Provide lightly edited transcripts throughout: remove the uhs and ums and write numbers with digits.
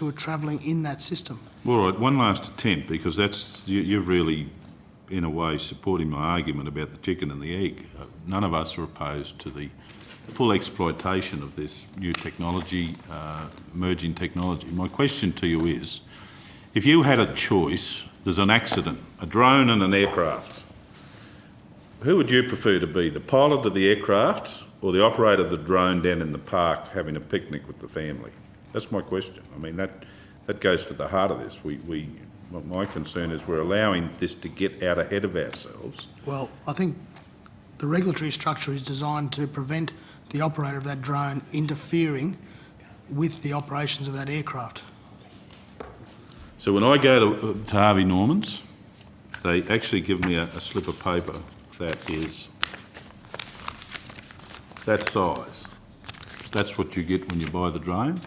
who are travelling in that system. All right, one last attempt, because you've really, in a way, supporting my argument about the chicken and the egg. None of us are opposed to the full exploitation of this new technology, emerging technology. My question to you is, if you had a choice, there's an accident, a drone and an aircraft, who would you prefer to be, the pilot of the aircraft or the operator of the drone down in the park having a picnic with the family? That's my question. I mean, that goes to the heart of this. My concern is we're allowing this to get out ahead of ourselves. Well, I think the regulatory structure is designed to prevent the operator of that drone interfering with the operations of that aircraft. So when I go to Harvey Norman's, they actually give me a slip of paper that is that size. That's what you get when you buy the drone.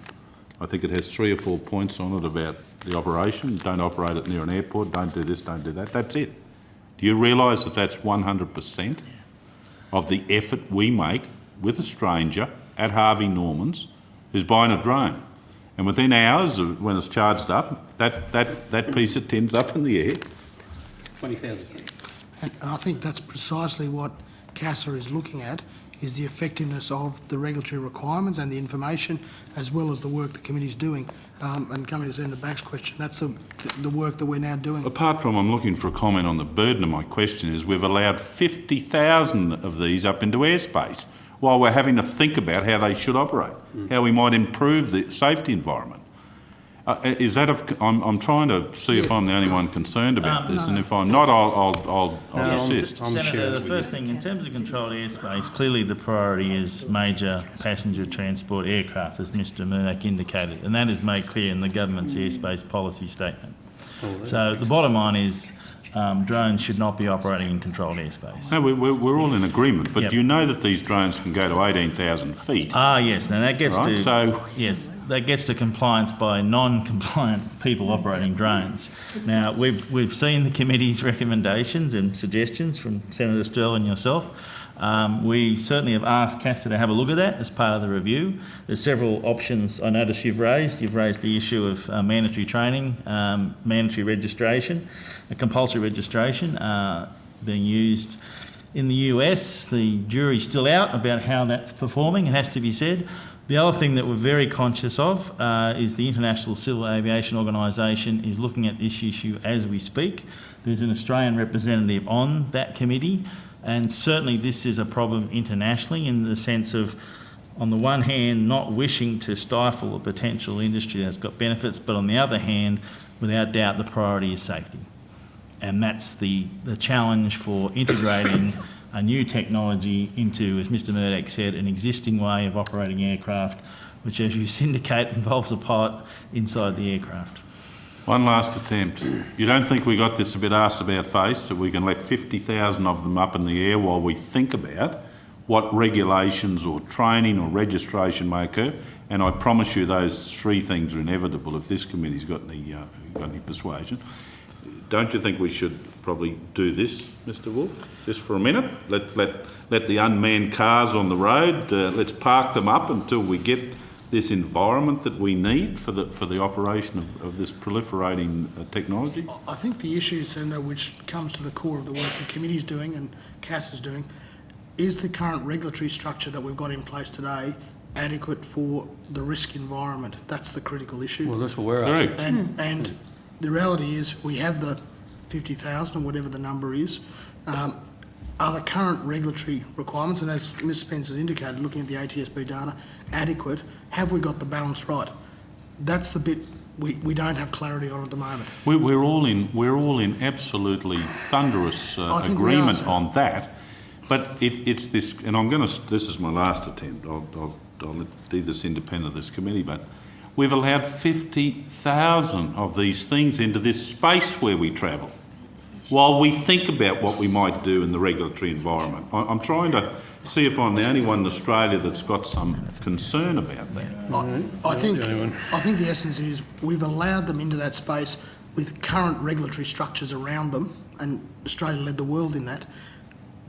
I think it has 3 or 4 points on it about the operation. Don't operate it near an airport, don't do this, don't do that. That's it. Do you realise that that's 100% of the effort we make with a stranger at Harvey Norman's who's buying a drone? And within hours, when it's charged up, that piece of tin's up in the air. 20,000. And I think that's precisely what CASA is looking at, is the effectiveness of the regulatory requirements and the information, as well as the work the committee's doing. And coming to Senator Back's question, that's the work that we're now doing. Apart from, I'm looking for a comment on the burden of my question, is we've allowed 50,000 of these up into airspace while we're having to think about how they should operate, how we might improve the safety environment. Is that I'm trying to see if I'm the only one concerned about this, and if I'm not, I'll desist. Senator, the first thing, in terms of controlled airspace, clearly the priority is major passenger transport aircraft, as Mr Murdoch indicated, and that is made clear in the government's airspace policy statement. So the bottom line is drones should not be operating in controlled airspace. No, we're all in agreement, but Yep. you know that these drones can go to 18,000 feet. Ah, yes, now that gets Right, to so- yes, that gets to compliance by non-compliant people operating drones. Now we've seen the committee's recommendations and suggestions from Senator Sterle and yourself. We certainly have asked CASA to have a look at that as part of the review. There's several options I notice you've raised. You've raised the issue of mandatory training, mandatory registration, a compulsory registration being used in the US. The jury's still out about how that's performing, it has to be said. The other thing that we're very conscious of is the International Civil Aviation Organisation is looking at this issue as we speak. There's an Australian representative on that committee, and certainly this is a problem internationally in the sense of, on the one hand, not wishing to stifle a potential industry that's got benefits, but on the other hand, without doubt, the priority is safety. And that's the challenge for integrating a new technology into, as Mr Murdoch said, an existing way of operating aircraft, which, as you syndicate, involves a pilot inside the aircraft. One last attempt. You don't think we got this a bit arse about face, that we can let 50,000 of them up in the air while we think about what regulations or training or registration may occur? And I promise you those 3 things are inevitable if this committee's got any persuasion. Don't you think we should probably do this, Mr Wolfe, just for a minute? Let the unmanned cars on the road, let's park them up until we get this environment that we need for the operation of this proliferating technology? I think the issue, Senator, which comes to the core of the work the committee's doing and CASA's doing, is the current regulatory structure that we've got in place today adequate for the risk environment? That's the critical issue. Well, that's what we're asking. Correct. And the reality is we have the 50,000 or whatever the number is. Are the current regulatory requirements, and as Ms Spencer's indicated, looking at the ATSB data, adequate? Have we got the balance right? That's the bit we don't have clarity on at the moment. We're all in absolutely thunderous agreement on that. But it's this, and this is my last attempt. I'll do this independent of this committee, but we've allowed 50,000 of these things into this space where we travel, while we think about what we might do in the regulatory environment. I'm trying to see if I'm the only one in Australia that's got some concern about that. I think the essence is we've allowed them into that space with current regulatory structures around them, and Australia led the world in that.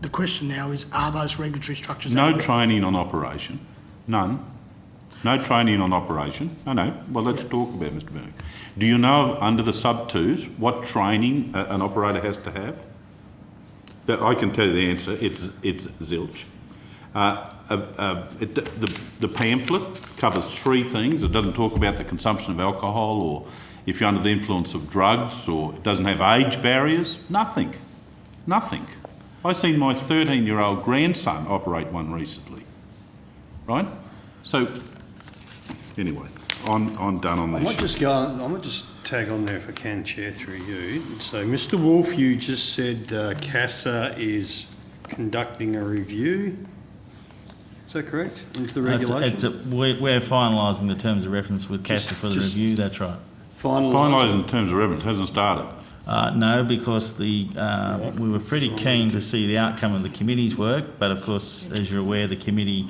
The question now is, are those regulatory structures No adequate? training on operation, none. No training on operation. No. Well, let's talk about it, Mr. Bennett. Do you know, under the sub-twos, what training an operator has to have? I can tell you the answer. It's zilch. The pamphlet covers three things. It doesn't talk about the consumption of alcohol, or if you're under the influence of drugs, or it doesn't have age barriers. Nothing. I seen my 13-year-old grandson operate one recently. Right? So, anyway, I'm done on I this. might just tag on there if I can, Chair, through you. So, Mr. Wolf, you just said CASA is conducting a review. Is that correct? Into the regulation? We're finalising the terms of reference with CASA for the review, that's right. Finalising the terms of reference hasn't started. No, because we were pretty keen to see the outcome of the committee's work, but of course, as you're aware, the committee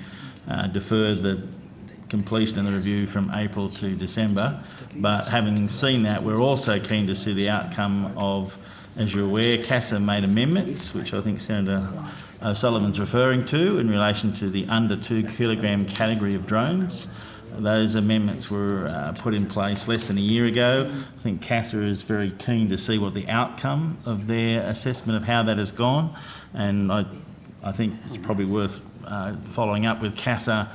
deferred the completion of the review from April to December. But having seen that, we're also keen to see the outcome of, as you're aware, CASA made amendments, which I think Senator O'Sullivan's referring to, in relation to the under 2 kilogram category of drones. Those amendments were put in place less than a year ago. I think CASA is very keen to see what the outcome of their assessment of how that has gone, and I think it's probably worth following up with CASA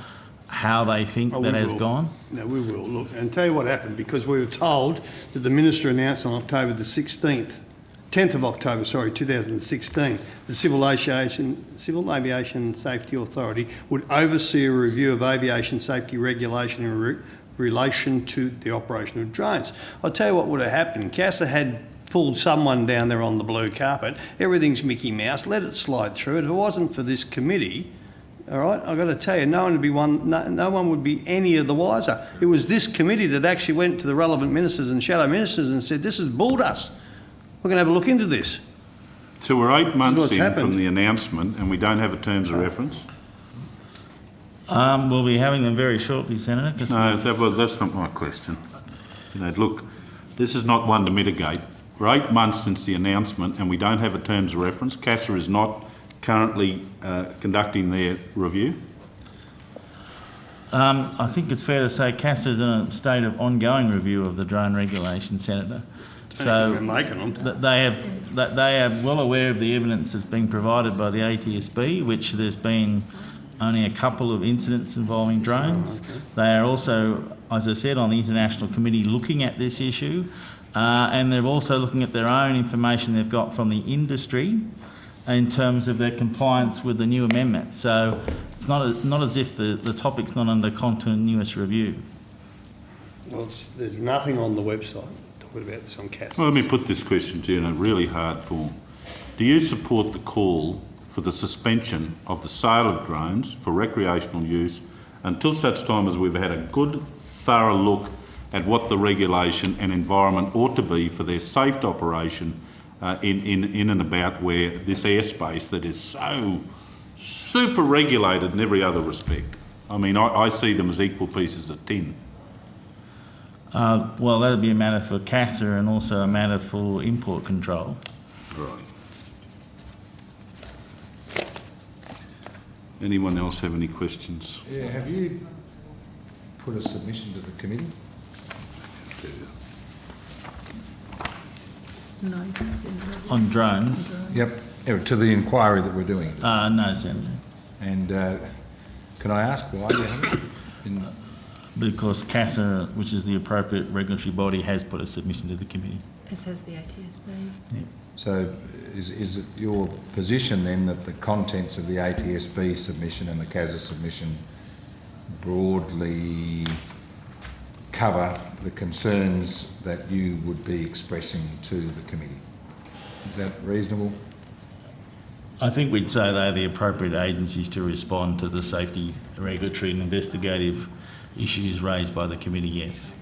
how they think that has gone. No, we will. Look, and tell you what happened, because we were told that the Minister announced on October the 10th of October, 2016, the Civil Aviation Safety Authority would oversee a review of aviation safety regulation in relation to the operation of drones. I'll tell you what would have happened. CASA had fooled someone down there on the blue carpet. Everything's Mickey Mouse. Let it slide through. If it wasn't for this committee, all right, I've got to tell you, no one would be any of the wiser. It was this committee that actually went to the relevant ministers and shadow ministers and said, this has bulled us. We're going to have a look into this. So we're 8 months in happened. from the announcement and we don't have a terms of reference? We'll be having them very shortly, Senator. No, that's not my question. Look, this is not one to mitigate. We're 8 months since the announcement and we don't have a terms of reference. CASA is not currently conducting their review. I think it's fair to say CASA is in a state of ongoing review of the drone regulation, Senator. So they are well aware of the evidence that's being provided by the ATSB, which there's been only a couple of incidents involving drones. They are also, as I said, on the International Committee looking at this issue, and they're also looking at their own information they've got from the industry in terms of their compliance with the new amendment. So it's not as if the topic's not under continuous review. Well, there's nothing on the website talking about this on CASA. Well, let me put this question to you in a really hard form. Do you support the call for the suspension of the sale of drones for recreational use until such time as we've had a good, thorough look at what the regulation and environment ought to be for their safe operation in and about where this airspace that is so super regulated in every other respect? I mean, I see them as equal pieces of tin. Well, that would be a matter for CASA and also a matter for import control. Right. Anyone else have any questions? Yeah, have you put a submission to the committee? On drones? Yep, to the inquiry that we're doing. No, Senator. And can I ask why you haven't? Because CASA, which is the appropriate regulatory body, has put a submission to the committee. As has the ATSB. Yep. So is it your position then that the contents of the ATSB submission and the CASA submission broadly cover the concerns that you would be expressing to the committee? Is that reasonable? I think we'd say they're the appropriate agencies to respond to the safety, regulatory and investigative issues raised by the committee, yes.